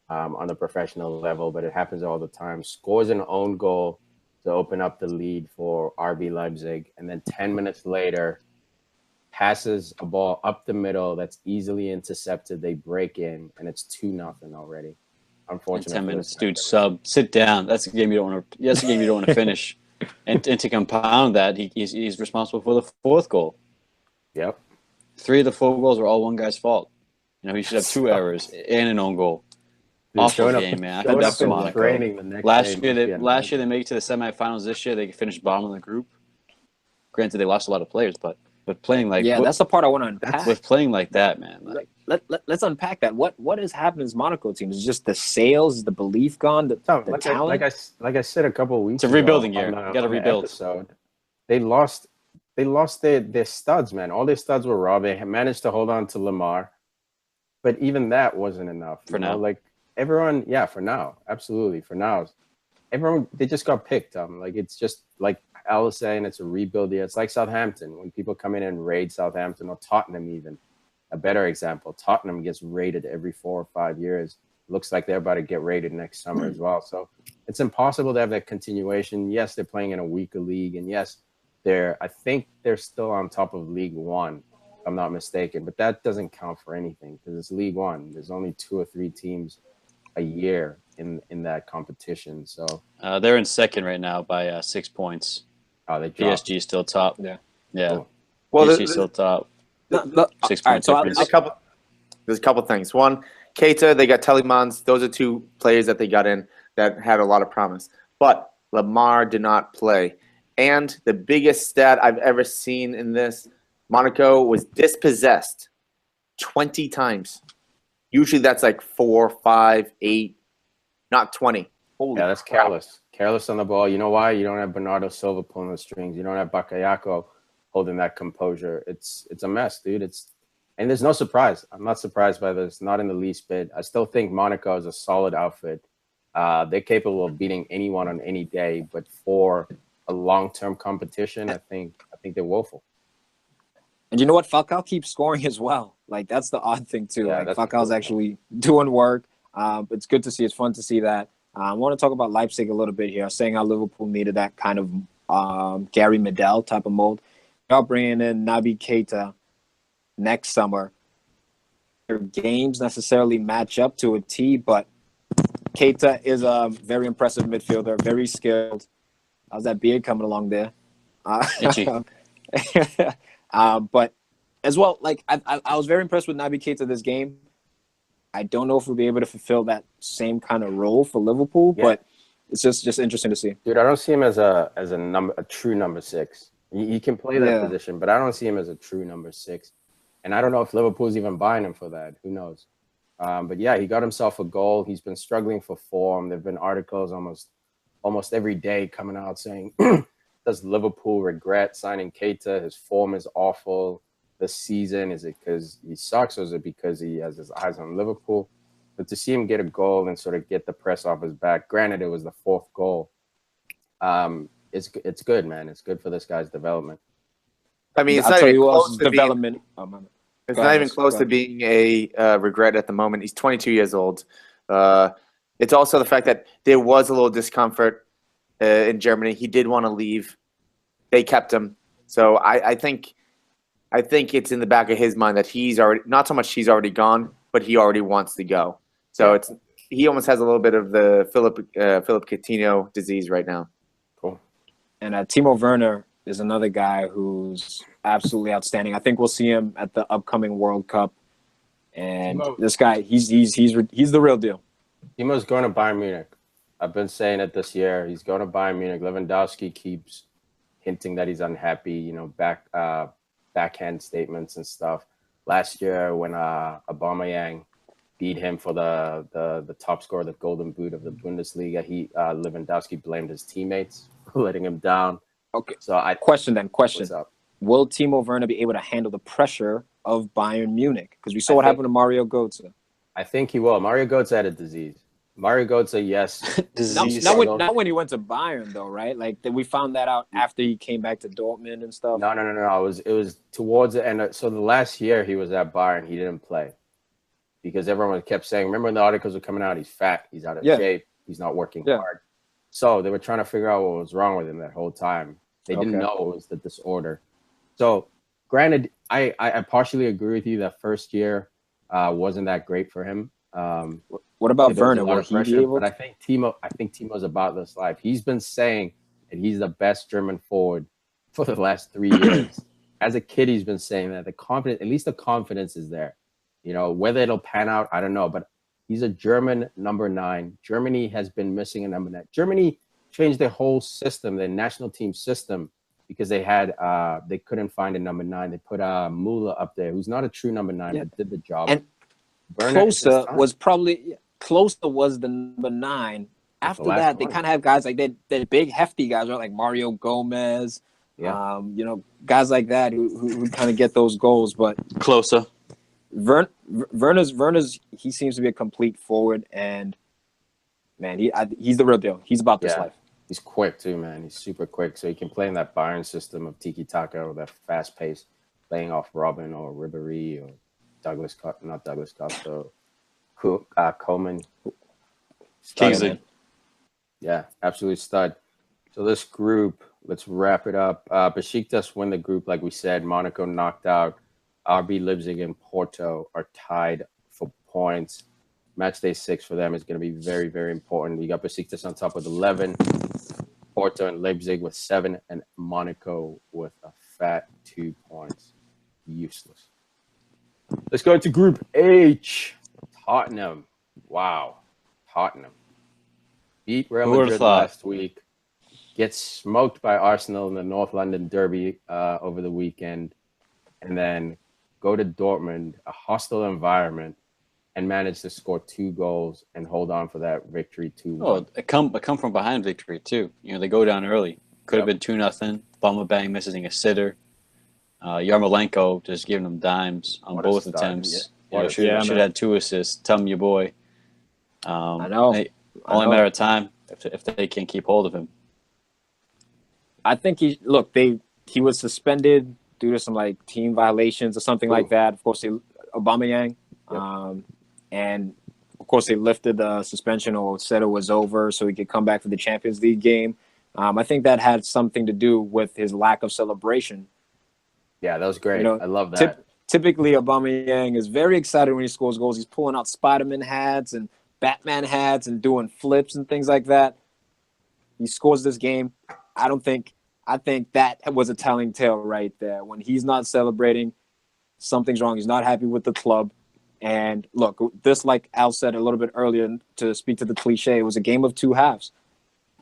on the professional level, but it happens all the time. Scores an own goal to open up the lead for RB Leipzig. And then 10 minutes later, passes a ball up the middle that's easily intercepted. They break in, and it's 2-0 already. Unfortunately, 10 minutes, dude. Sit down. That's a game you don't want to. That's a game you don't want to finish. And to compound that, he's responsible for the 4th goal. Yep. 3 of the 4 goals were all one guy's fault. You know, he should have 2 errors and an own goal. Dude, Awful game, man. I think that's Monaco. Last year they made it to the semifinals. This year they finished bottom of the group. Granted, they lost a lot of players, but playing like that's the part I want to unpack. With playing like that, man. Like, let's unpack that. What has happened to this Monaco team? Is it just the sales? Is the belief gone? The talent? Like I said a couple of weeks ago. It's a rebuilding year. You got to rebuild. They lost their studs, man. All their studs were raw. They managed to hold on to Lamar, but even that wasn't enough. For now. Like everyone, for now. Absolutely. For now. Everyone, they just got picked. Like it's just like Al was saying, it's a rebuild year. It's like Southampton. When people come in and raid Southampton, or Tottenham even. A better example, Tottenham gets raided every 4 or 5 years. Looks like they're about to get raided next summer as well. So it's impossible to have that continuation. Yes, they're playing in a weaker league. And yes, I think they're still on top of League One, if I'm not mistaken. But that doesn't count for anything because it's League One. There's only 2 or 3 teams a year in that competition. So they're in 2nd right now by 6 points. Oh, they dropped. PSG still top. Yeah. Cool. Well, PSG still top. 6 points. So there's a couple things. One, Keita, they got Telemans. Those are 2 players that they got in that had a lot of promise. But Lamar did not play. And the biggest stat I've ever seen in this, Monaco was dispossessed 20 times. Usually that's like 4, 5, 8, not 20. Holy that's crap. careless. Careless on the ball. You know why? You don't have Bernardo Silva pulling the strings. You don't have Bakayoko holding that composure. It's a mess, dude. And there's no surprise. I'm not surprised by this. Not in the least bit. I still think Monaco is a solid outfit. They're capable of beating anyone on any day, but for a long-term competition, I think they're woeful. And you know what? Falcao keeps scoring as well. Like, that's the odd thing, too. Yeah, Like, that's Falcao's cool. actually doing work. It's good to see. It's fun to see that. I want to talk about Leipzig a little bit here, saying how Liverpool needed that kind of Gary Medel type of mold. Y'all bringing in Naby Keita next summer. Their games necessarily match up to a T, but Keita is a very impressive midfielder, very skilled. How's that beard coming along there? Itchy. But as well, like I was very impressed with Naby Keita this game. I don't know if we'll be able to fulfill that same kind of role for Liverpool, but it's just interesting to see. Dude, I don't see him as a true number 6. He can play that position, but I don't see him as a true number 6. And I don't know if Liverpool's even buying him for that. Who knows? But yeah, he got himself a goal. He's been struggling for form. There've been articles almost every day coming out saying, does Liverpool regret signing Keita? His form is awful this season. Is it because he sucks, or is it because he has his eyes on Liverpool? But to see him get a goal and sort of get the press off his back, granted it was the 4th goal, it's good, man. It's good for this guy's development. I mean, it's I'll not tell even you close else, to development. it's not even close to being a regret at the moment. He's 22 years old. It's also the fact that there was a little discomfort in Germany. He did want to leave. They kept him. So I think it's in the back of his mind that he's already, not so much he's already gone, but he already wants to go. So he almost has a little bit of the Philip Coutinho disease right now. Cool. And Timo Werner is another guy who's absolutely outstanding. I think we'll see him at the upcoming World Cup. And this guy, he's the real deal. Timo's going to Bayern Munich. I've been saying it this year. He's going to Bayern Munich. Lewandowski keeps hinting that he's unhappy, backhand statements and stuff. Last year when Aubameyang beat him for the top scorer, the Golden Boot of the Bundesliga, Lewandowski blamed his teammates for letting him down. Okay. So Question. What's up? Will Timo Werner be able to handle the pressure of Bayern Munich? Because we saw what happened to Mario Götze. I think he will. Mario Götze had a disease. Mario Götze, yes. Disease. Not when he went to Bayern, though, right? Like, we found that out after he came back to Dortmund and stuff. No. It was towards the end. So the last year he was at Bayern, he didn't play because everyone kept saying, remember when the articles were coming out, he's fat, he's out of shape, he's not working hard. So they were trying to figure out what was wrong with him that whole time. They didn't know it was the disorder. So granted, I partially agree with you that first year wasn't that great for him. What about Werner? Will he be able? But I think Timo's about this life. He's been saying that he's the best German forward for the last 3 years. As a kid, he's been saying that at least the confidence is there. Whether it'll pan out, I don't know. But he's a German number 9. Germany has been missing a number 9. Germany changed their whole system, their national team system, because they couldn't find a number 9. They put Müller up there, who's not a true number 9, but did the job. And Klose was the number 9. After that, they kind of have guys like they're big, hefty guys, right? Like Mario Gomez, guys like that who kind of get those goals. But Closer. Werner's he seems to be a complete forward, and man, he's the real deal. He's about this life. He's quick too, man. He's super quick, so he can play in that Bayern system of tiki taka or that fast pace, playing off Robin or Ribéry or Douglas Costa, Coleman. Kingsley. Yeah, absolute stud. So this group, let's wrap it up. Besiktas win the group, like we said. Monaco knocked out. RB Leipzig and Porto are tied for points. Matchday 6 for them is going to be very, very important. We got Besiktas on top with 11, Porto and Leipzig with 7, and Monaco with a fat 2 points. Useless. Let's go into Group H. Tottenham. Wow. Tottenham. Beat Real Madrid last week. Gets smoked by Arsenal in the North London Derby over the weekend. And then go to Dortmund, a hostile environment, and manage to score 2 goals and hold on for that victory 2-1. Oh, a come from behind victory too. They go down early. Could have been 2-0. Bumabang missing a sitter. Yarmolenko just giving them dimes on both attempts. Should have had 2 assists. Tell me your boy. I know. Only a matter of time if they can't keep hold of him. I think he was suspended due to some like team violations or something like that. Of course, Aubameyang, and of course they lifted the suspension or said it was over so he could come back for the Champions League game. I think that had something to do with his lack of celebration. Yeah, that was great. You know, I love that. Typically, Aubameyang is very excited when he scores goals. He's pulling out Spider-Man hats and Batman hats and doing flips and things like that. He scores this game. I think that was a telling tale right there. When he's not celebrating, something's wrong. He's not happy with the club. And look, this, like Al said a little bit earlier, to speak to the cliche, it was a game of two halves.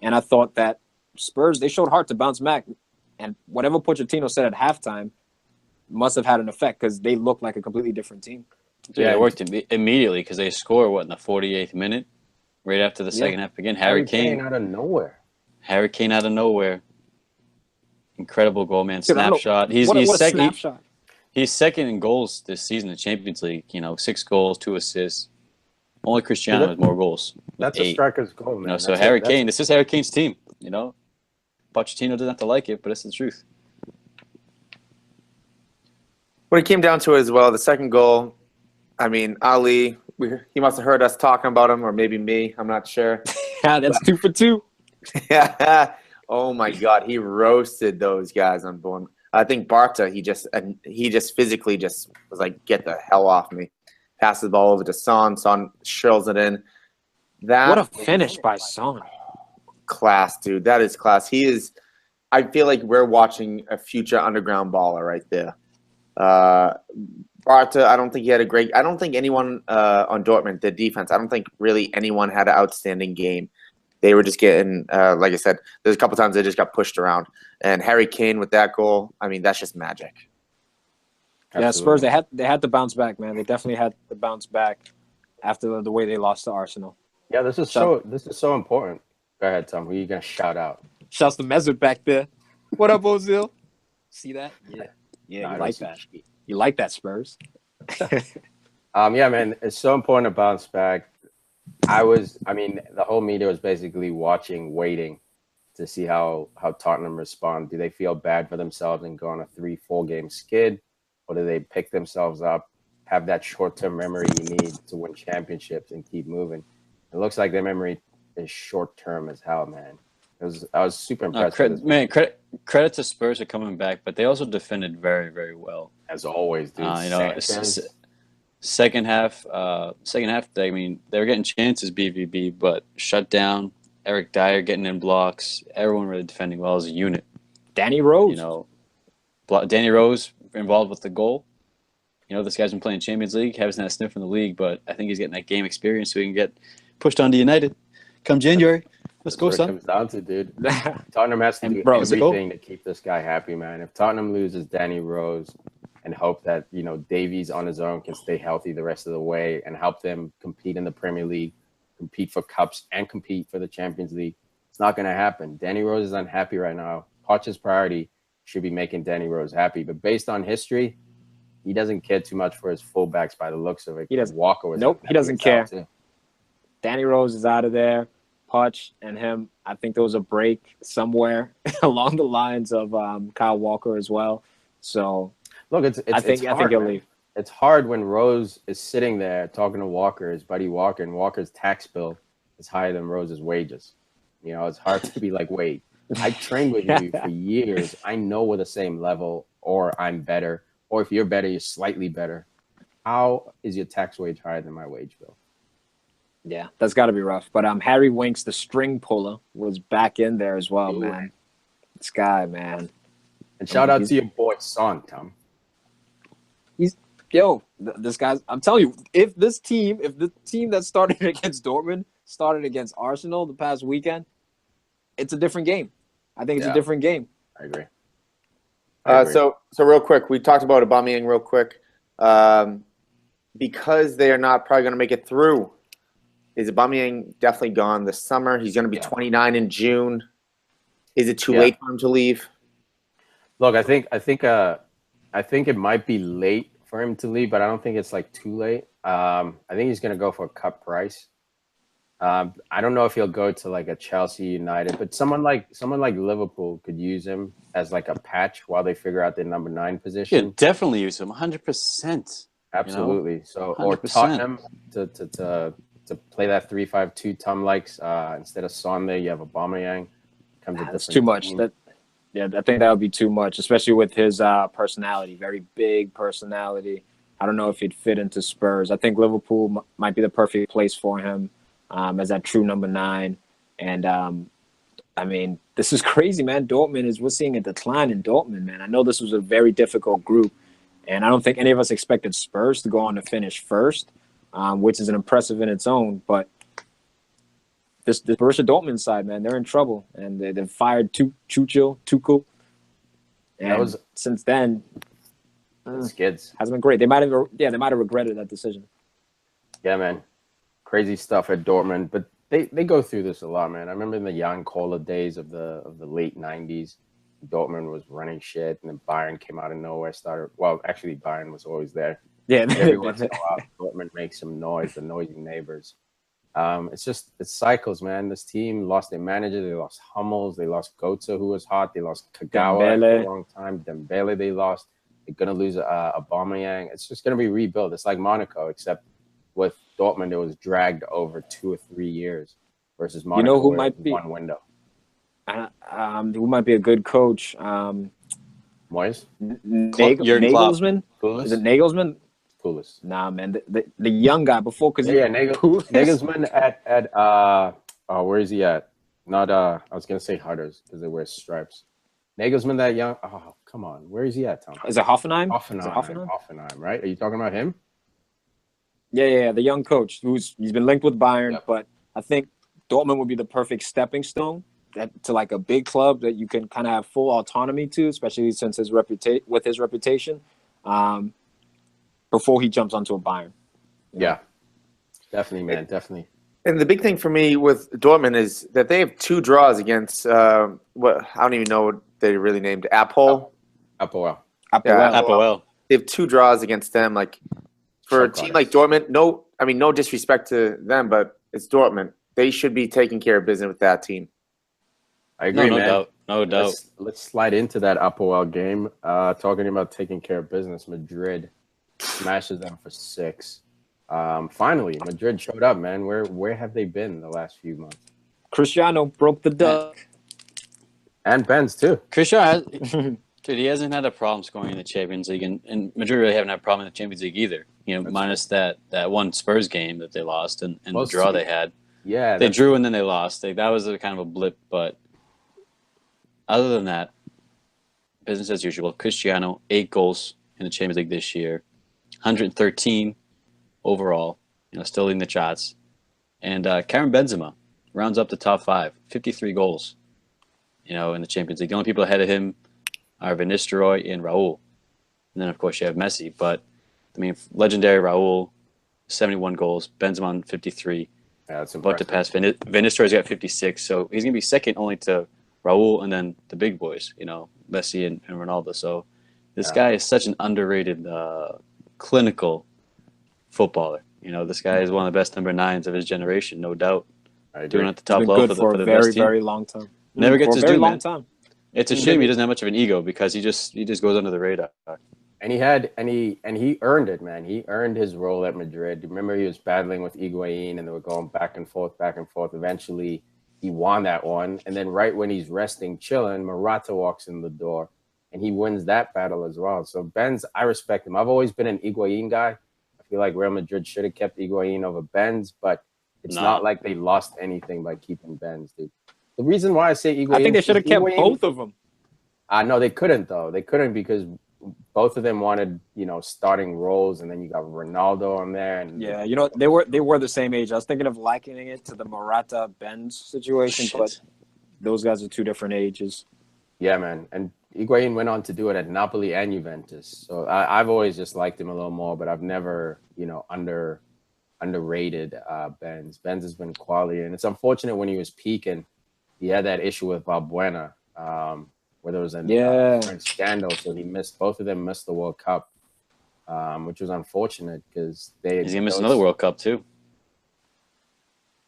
And I thought that Spurs, they showed heart to bounce back. And whatever Pochettino said at halftime must have had an effect because they looked like a completely different team. Yeah, it worked immediately because they score, in the 48th minute? Right after the second half began. Harry Kane out of nowhere. Harry Kane out of nowhere. Incredible goal, man. Dude, Snapshot. He's second. Snapshot. He's second in goals this season in the Champions League. 6 goals, 2 assists. Only Cristiano has more goals. That's 8. a striker's goal, man. So Harry Kane, this is Harry Kane's team. Pochettino doesn't have to like it, but it's the truth. What it came down to as well, the second goal, I mean, Ali, he must have heard us talking about him, or maybe me. I'm not sure. Yeah, that's 2 for 2. Yeah. Oh my God, he roasted those guys on Bournemouth. I think Barta, he just physically just was like, get the hell off me. Passes the ball over to Son. Son shirls it in. What a finish by Son. Class, dude. That is class. He is. I feel like we're watching a future underground baller right there. Barta, I don't think he had a great. I don't think anyone on Dortmund, the defense. I don't think really anyone had an outstanding game. They were just getting, like I said, there's a couple times they just got pushed around. And Harry Kane with that goal, I mean, that's just magic. Yeah, Spurs, they had to bounce back, man. They definitely had to bounce back after the way they lost to Arsenal. Yeah, this is so important. Go ahead, Tom. Who are you gonna shout out? Shouts to Mesut back there. What up, Ozil? See that? Yeah, No, you like that. You like that, Spurs. Yeah, man, it's so important to bounce back. The whole media was basically waiting to see how Tottenham respond. Do they feel bad for themselves and go on a 3-4 game skid? Or do they pick themselves up, have that short-term memory you need to win championships and keep moving? It looks like their memory is short-term as hell, man. I was super impressed. Credit to Spurs for coming back, but they also defended very, very well. As always, dude. Second half, they were getting chances, BVB, but shut down. Eric Dyer getting in blocks. Everyone really defending well as a unit. Danny Rose. Danny Rose involved with the goal. This guy's been playing Champions League, hasn't had a sniff in the league, but I think he's getting that game experience so he can get pushed on to United come January. Let's go, son. It comes down to, dude. Tottenham has to do everything to keep this guy happy, man. If Tottenham loses Danny Rose and hope that, Davies on his own can stay healthy the rest of the way and help them compete in the Premier League, compete for cups and compete for the Champions League, it's not going to happen. Danny Rose is unhappy right now. Poch's priority should be making Danny Rose happy. But based on history, he doesn't care too much for his fullbacks by the looks of it. He doesn't. Walker was Nope, he doesn't care. Danny Rose is out of there. Poch and him, I think there was a break somewhere along the lines of Kyle Walker as well. So look, I think he'll leave. It's hard when Rose is sitting there talking to Walker, his buddy Walker, and Walker's tax bill is higher than Rose's wages. It's hard to be like, wait, I trained with you for years. I know we're the same level, or I'm better, or if you're better, you're slightly better. How is your tax wage higher than my wage bill? Yeah, that's got to be rough. But Harry Winks, the string puller, was back in there as well, man. This guy, man. And shout out to your boy, Son, Tom. This guy's, I'm telling you, if the team that started against Dortmund started against Arsenal the past weekend, it's a different game. I think it's a different game. I agree. So real quick, we talked about Aubameyang real quick. Because they are not probably going to make it through, is Aubameyang definitely gone this summer? He's going to be 29 in June. Is it too late for him to leave? Look, I think it might be late for him to leave, but I don't think it's like too late. I think he's going to go for a cut price. I don't know if he'll go to like a Chelsea United, but someone like Liverpool could use him as like a patch while they figure out their number 9 Yeah, position. definitely use him 100%. Absolutely. So or 100%. Tottenham to play that 3-5-2 Tom likes. Instead of Son there, you have Aubameyang. Comes a That's different too much. team. I think that would be too much, especially with his personality, very big personality. I don't know if he'd fit into Spurs. I think Liverpool might be the perfect place for him as that true number 9. And I mean, this is crazy, man. We're seeing a decline in Dortmund, man. I know this was a very difficult group, and I don't think any of us expected Spurs to go on to finish first, which is an impressive in its own. But this Borussia Dortmund side, man, they're in trouble, and they've fired Tuchel, and since then, Skids hasn't been great. They might have regretted that decision. Yeah, man. Crazy stuff at Dortmund, but they go through this a lot, man. I remember in the Jan Koller days of the late 90s, Dortmund was running shit, and then Bayern came out of nowhere, actually Bayern was always there. Yeah, Every once in a while, Dortmund makes some noise, the noisy neighbors. It's cycles, man. This team lost their manager, they lost Hummels, they lost Götze, who was hot, they lost Kagawa for a long time, Dembele they lost. They're gonna lose Aubameyang. It's just gonna be rebuilt. It's like Monaco, except with Dortmund, it was dragged over 2 or 3 years versus Monaco. You know who might be one window? Who might be a good coach? Moyes, Nagelsmann. Clueless? Is it Nagelsmann? Clueless. Nah, man, the young guy before, because Nagelsmann at where is he at? Not I was gonna say Hudders because they wear stripes. Nagelsmann, that young. Oh, come on, where is he at, Tom? Is it Hoffenheim? Hoffenheim, right? Are you talking about him? Yeah, the young coach he's been linked with Bayern, but I think Dortmund would be the perfect stepping stone to like a big club that you can kind of have full autonomy to, especially since his reputation, before he jumps onto a Bayern. Yeah, definitely, man, definitely. And the big thing for me with Dortmund is that they have 2 draws against what I don't even know what they really named Apoel. Apoel. They have 2 draws against them. Like for a team like Dortmund, no disrespect to them, but it's Dortmund. They should be taking care of business with that team. I agree, man. No doubt. Let's slide into that Apoel game. Talking about taking care of business, Madrid smashes them for 6. Finally, Madrid showed up, man. Where have they been the last few months? Cristiano broke the duck. And Benz, too. Cristiano, dude, he hasn't had a problem scoring in the Champions League, and Madrid really haven't had a problem in the Champions League either. Minus that one Spurs game that they lost and the draw they had. Yeah. They drew and then they lost. That was a kind of a blip, but other than that, business as usual. Cristiano, 8 goals in the Champions League this year, 113 overall, still leading the shots. And Karim Benzema rounds up the top 5, 53 goals, in the Champions League. The only people ahead of him are Van Nistelrooy and Raul. And then, of course, you have Messi. But, legendary Raul, 71 goals, Benzema on 53. Yeah, that's about impressive. to pass. Van Nistelrooy's got 56, so he's going to be second only to Raul and then the big boys, Messi and Ronaldo. So this guy is such an underrated, clinical footballer. This guy is one of the best number 9s of his generation, no doubt. Doing it at the top level for the very, best team. very long time. Never gets his due, man. Time. It's a shame he doesn't have much of an ego because he just goes under the radar. And he earned it, man. He earned his role at Madrid. Remember, he was battling with Higuain, and they were going back and forth. Eventually, he won that one. And then right when he's resting, chilling, Morata walks in the door, and he wins that battle as well. So Benz, I respect him. I've always been an Higuain guy. I feel like Real Madrid should have kept Higuain over Benz, but it's not like they lost anything by keeping Benz, dude. The reason why I say Higuain, I think they should have kept both of them. No, they couldn't though. They couldn't because both of them wanted, starting roles, and then you got Ronaldo on there. And yeah, they were the same age. I was thinking of likening it to the Morata Benz situation, but those guys are 2 different ages. Yeah, man. And Higuain went on to do it at Napoli and Juventus. So I've always just liked him a little more, but I've never, underrated Benz. Benz has been quality, and it's unfortunate when he was peaking, he had that issue with Valbuena, where there was a scandal, so both of them missed the World Cup, which was unfortunate because he's gonna miss another World Cup too.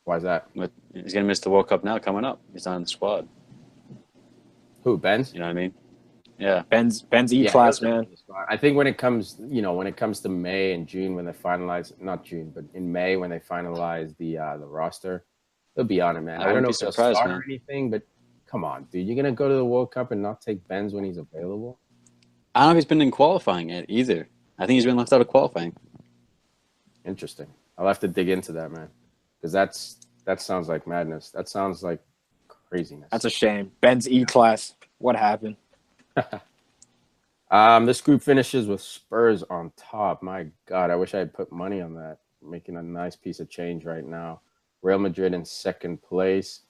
Why is that? But he's gonna miss the World Cup now coming up. He's not in the squad. Who, Benz? You know what I mean? Yeah. Ben's Yeah, E-class, he'll man. definitely start. I think when it comes, when it comes to May and June when they finalize, not June, but in May when they finalize the roster, he'll be on it, man. I don't know if he'll surprised, start man. or anything, but come on, dude, you're gonna go to the World Cup and not take Benz when he's available? I don't know if he's been in qualifying yet either. I think he's been left out of qualifying. Interesting. I'll have to dig into that, man, because that sounds like madness. That sounds like craziness. That's a shame. Ben's E-class. What happened? This group finishes with Spurs on top. My God, I wish I had put money on that. Making a nice piece of change right now. Real Madrid in second place.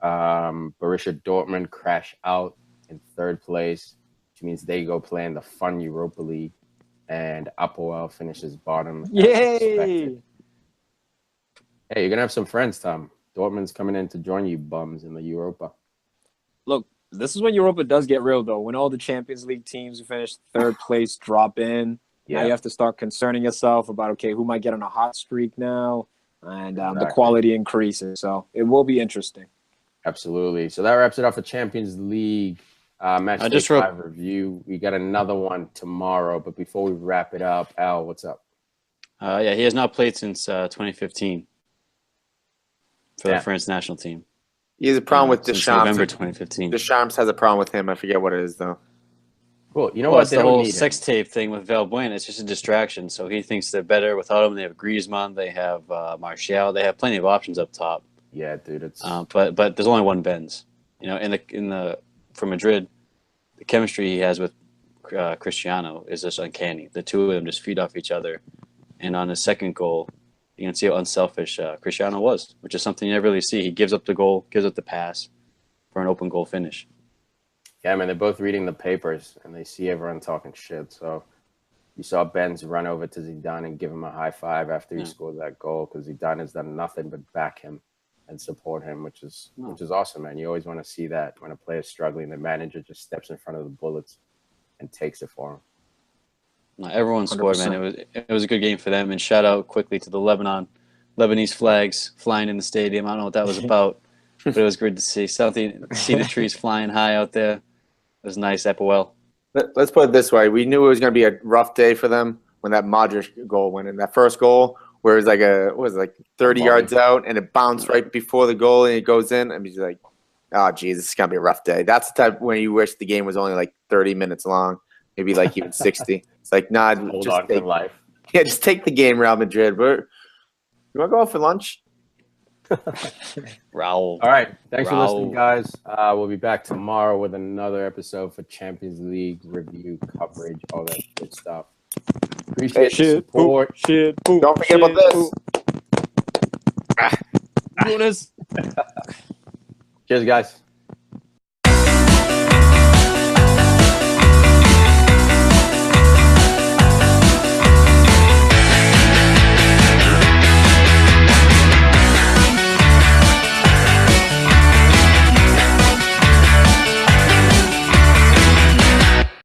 Borussia Dortmund crash out in third place, which means they go play in the fun Europa League. And Apoel finishes bottom. as Yay! expected. Hey, you're going to have some friends, Tom. Dortmund's coming in to join you bums in the Europa. Look, this is when Europa does get real, though. When all the Champions League teams who finished third place drop in, now you have to start concerning yourself about, okay, who might get on a hot streak now? And the Exactly. quality increases. So it will be interesting. Absolutely. So that wraps it off for Champions League Matchday just wrote- 5 review. We got another one tomorrow, but before we wrap it up, Al, what's up? Yeah, he has not played since 2015 for Yeah. the France national team. He has a problem with Since Deschamps. November 2015. Deschamps has a problem with him. I forget what it is, though. Cool. You know Well, what? it's They the don't whole need sex tape thing with Valbuena. It's just a distraction. So he thinks they're better without him. They have Griezmann. They have Martial. They have plenty of options up top. him. Yeah, dude. It's But there's only one Benz. You know, in the for Madrid, the chemistry he has with Cristiano is just uncanny. The two of them just feed off each other. And on his second goal, you can see how unselfish Cristiano was, which is something you never really see. He gives up the goal, gives up the pass for an open goal finish. yeah, man. They're both reading the papers and they see everyone talking shit. So you saw Benz run over to Zidane and give him a high five after he scored that goal because Zidane has done nothing but back him and support him, which is awesome, man. You always want to see that when a player's struggling, the manager just steps in front of the bullets and takes it for him. Everyone scored, man. It was a good game for them. And shout out quickly to the Lebanese flags flying in the stadium. I don't know what that was about, but it was good to see see the trees flying high out there. It was nice, Apoel. Let's put it this way. We knew it was going to be a rough day for them when that Modric goal went in. That first goal where it was like 30 yards out and it bounced right before the goal and it goes in. I mean, like, oh, geez, this is going to be a rough day. That's the type when you wish the game was only like 30 minutes long, maybe like even 60. It's like, nah, Hold just on for life. Yeah, just take the game, Real Madrid. You want to go out for lunch? Raul. All right. Thanks for Raul. listening, guys. We'll be back tomorrow with another episode for Champions League review, coverage, all that good stuff. Appreciate the support. Don't forget about this. Jonas. Cheers, guys.